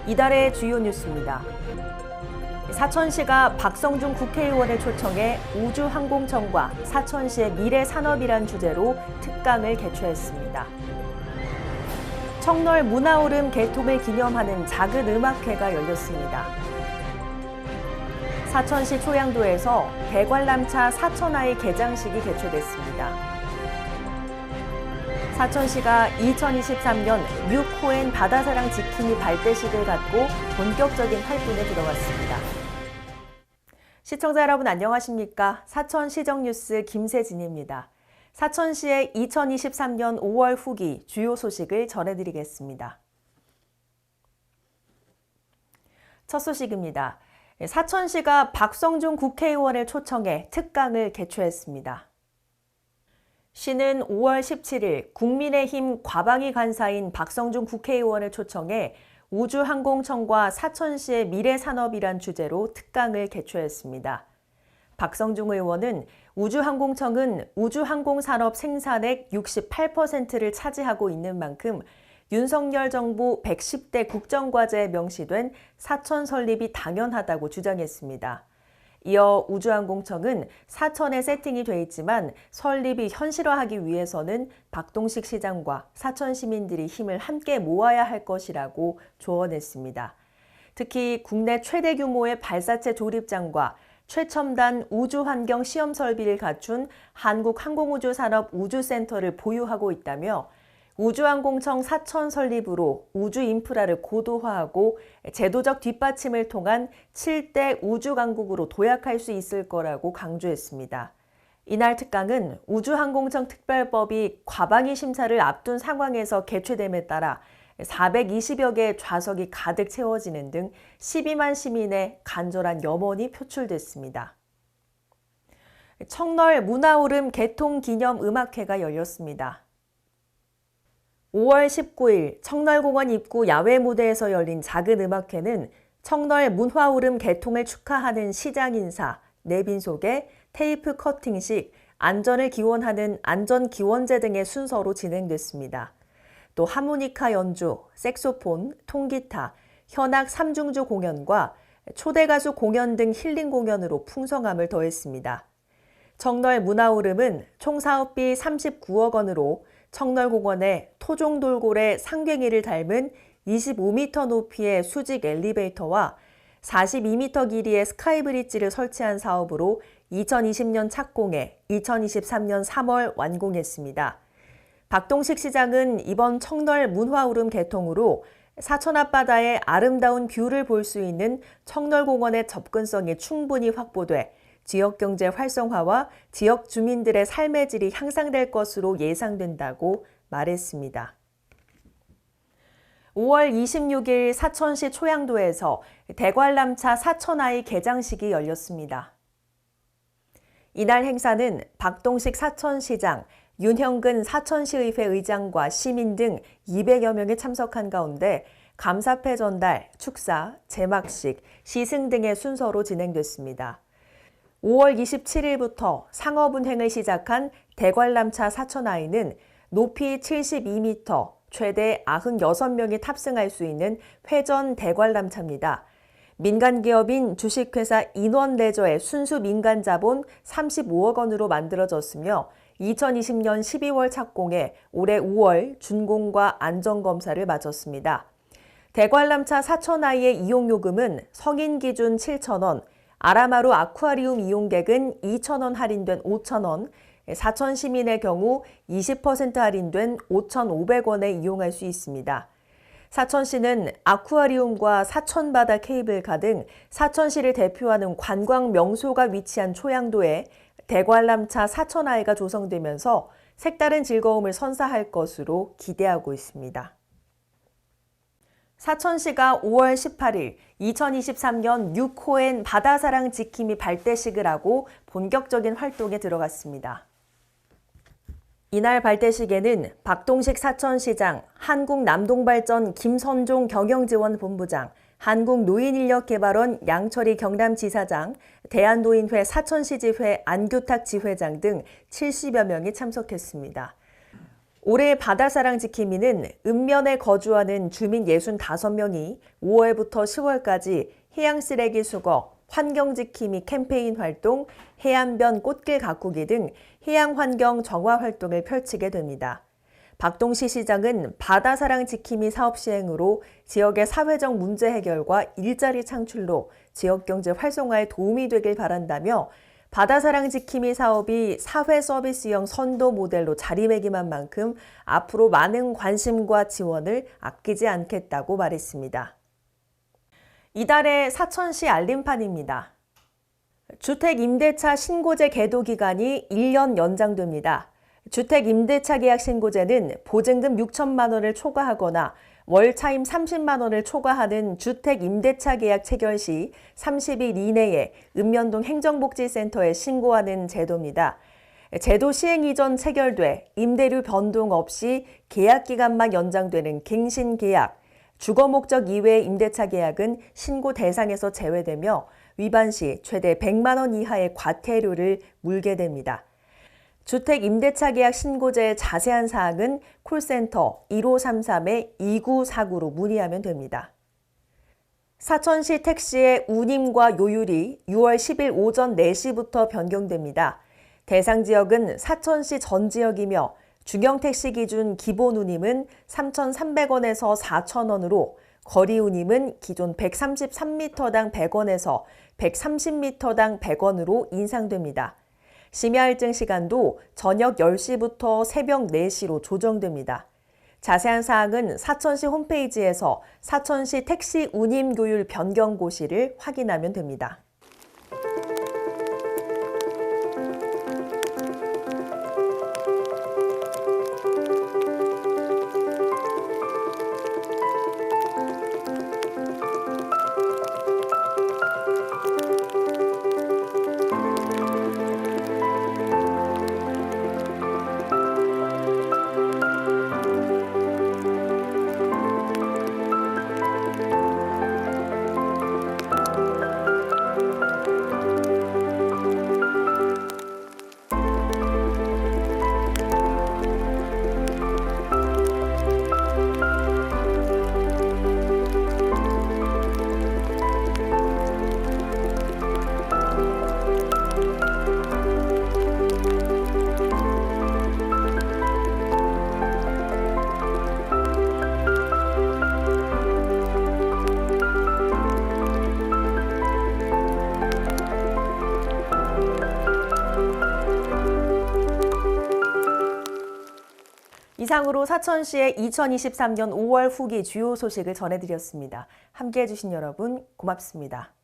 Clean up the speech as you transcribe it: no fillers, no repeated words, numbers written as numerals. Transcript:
이달의 주요 뉴스입니다. 사천시가 박성중 국회의원을 초청해 우주항공청과 사천시의 미래산업이란 주제로 특강을 개최했습니다. 청널 문화오름 개통을 기념하는 작은 음악회가 열렸습니다. 사천시 초양도에서 대관람차 사천하이 개장식이 개최됐습니다. 사천시가 2023년 6호엔 바다사랑 지킴이 발대식을 갖고 본격적인 활동에 들어갔습니다. 시청자 여러분 안녕하십니까? 사천시정뉴스 김세진입니다. 사천시의 2023년 5월 후기 주요 소식을 전해드리겠습니다. 첫 소식입니다. 사천시가 박성중 국회의원을 초청해 특강을 개최했습니다. 시는 5월 17일 국민의힘 과방위 간사인 박성중 국회의원을 초청해 우주항공청과 사천시의 미래산업이란 주제로 특강을 개최했습니다. 박성중 의원은 우주항공청은 우주항공산업 생산액 68%를 차지하고 있는 만큼 윤석열 정부 110대 국정과제에 명시된 사천 설립이 당연하다고 주장했습니다. 이어 우주항공청은 사천에 세팅이 돼 있지만 설립이 현실화하기 위해서는 박동식 시장과 사천 시민들이 힘을 함께 모아야 할 것이라고 조언했습니다. 특히 국내 최대 규모의 발사체 조립장과 최첨단 우주환경 시험 설비를 갖춘 한국항공우주산업 우주센터를 보유하고 있다며 우주항공청 사천 설립으로 우주 인프라를 고도화하고 제도적 뒷받침을 통한 7대 우주강국으로 도약할 수 있을 거라고 강조했습니다. 이날 특강은 우주항공청 특별법이 과방위 심사를 앞둔 상황에서 개최됨에 따라 420여 개의 좌석이 가득 채워지는 등 12만 시민의 간절한 염원이 표출됐습니다. 청널 문화오름 개통 기념 음악회가 열렸습니다. 5월 19일 청널공원 입구 야외 무대에서 열린 작은 음악회는 청널 문화오름 개통을 축하하는 시장 인사, 내빈 소개, 테이프 커팅식, 안전을 기원하는 안전기원제 등의 순서로 진행됐습니다. 또 하모니카 연주, 색소폰, 통기타, 현악 3중주 공연과 초대 가수 공연 등 힐링 공연으로 풍성함을 더했습니다. 청널 문화오름은 총 사업비 39억 원으로 청널공원에 토종돌고래 상괭이를 닮은 25m 높이의 수직 엘리베이터와 42m 길이의 스카이브리지를 설치한 사업으로 2020년 착공해 2023년 3월 완공했습니다. 박동식 시장은 이번 청널 문화오름 개통으로 사천 앞바다의 아름다운 뷰를 볼 수 있는 청널공원의 접근성이 충분히 확보돼 지역경제 활성화와 지역 주민들의 삶의 질이 향상될 것으로 예상된다고 말했습니다. 5월 26일 사천시 초양도에서 대관람차 사천하이 개장식이 열렸습니다. 이날 행사는 박동식 사천시장, 윤형근 사천시의회 의장과 시민 등 200여 명이 참석한 가운데 감사패 전달, 축사, 제막식, 시승 등의 순서로 진행됐습니다. 5월 27일부터 상업운행을 시작한 대관람차 사천하이는 높이 72m, 최대 96명이 탑승할 수 있는 회전 대관람차입니다. 민간기업인 주식회사 인원레저의 순수 민간자본 35억 원으로 만들어졌으며 2020년 12월 착공해 올해 5월 준공과 안전검사를 마쳤습니다. 대관람차 사천하이의 이용요금은 성인 기준 7,000원, 아라마루 아쿠아리움 이용객은 2,000원 할인된 5,000원, 사천 시민의 경우 20% 할인된 5,500원에 이용할 수 있습니다. 사천시는 아쿠아리움과 사천바다 케이블카 등 사천시를 대표하는 관광 명소가 위치한 초양도에 대관람차 사천하이가 조성되면서 색다른 즐거움을 선사할 것으로 기대하고 있습니다. 사천시가 5월 18일 2023년 6호엔 바다사랑 지킴이 발대식을 하고 본격적인 활동에 들어갔습니다. 이날 발대식에는 박동식 사천시장, 한국남동발전 김선종 경영지원본부장, 한국노인인력개발원 양철희 경남지사장, 대한노인회 사천시지회 안규탁 지회장 등 70여 명이 참석했습니다. 올해 바다사랑 지킴이는 읍면에 거주하는 주민 65명이 5월부터 10월까지 해양쓰레기 수거, 환경지킴이 캠페인 활동, 해안변 꽃길 가꾸기 등 해양환경 정화 활동을 펼치게 됩니다. 박동시 시장은 바다사랑 지킴이 사업 시행으로 지역의 사회적 문제 해결과 일자리 창출로 지역경제 활성화에 도움이 되길 바란다며 바다사랑 지킴이 사업이 사회 서비스형 선도 모델로 자리매김한 만큼 앞으로 많은 관심과 지원을 아끼지 않겠다고 말했습니다. 이달의 사천시 알림판입니다. 주택임대차 신고제 계도 기간이 1년 연장됩니다. 주택임대차 계약 신고제는 보증금 6천만 원을 초과하거나 월 차임 30만 원을 초과하는 주택임대차 계약 체결 시 30일 이내에 읍면동 행정복지센터에 신고하는 제도입니다. 제도 시행 이전 체결돼 임대료 변동 없이 계약 기간만 연장되는 갱신 계약, 주거 목적 이외의 임대차 계약은 신고 대상에서 제외되며 위반 시 최대 100만 원 이하의 과태료를 물게 됩니다. 주택임대차 계약 신고제의 자세한 사항은 콜센터 1533-2949로 문의하면 됩니다. 사천시 택시의 운임과 요율이 6월 10일 오전 4시부터 변경됩니다. 대상 지역은 사천시 전 지역이며 중형택시 기준 기본 운임은 3,300원에서 4,000원으로 거리 운임은 기존 133m당 100원에서 130m당 100원으로 인상됩니다. 심야 할증 시간도 저녁 10시부터 새벽 4시로 조정됩니다. 자세한 사항은 사천시 홈페이지에서 사천시 택시 운임 교율 변경 고시를 확인하면 됩니다. 이상으로 사천시의 2023년 5월 후기 주요 소식을 전해드렸습니다. 함께해 주신 여러분 고맙습니다.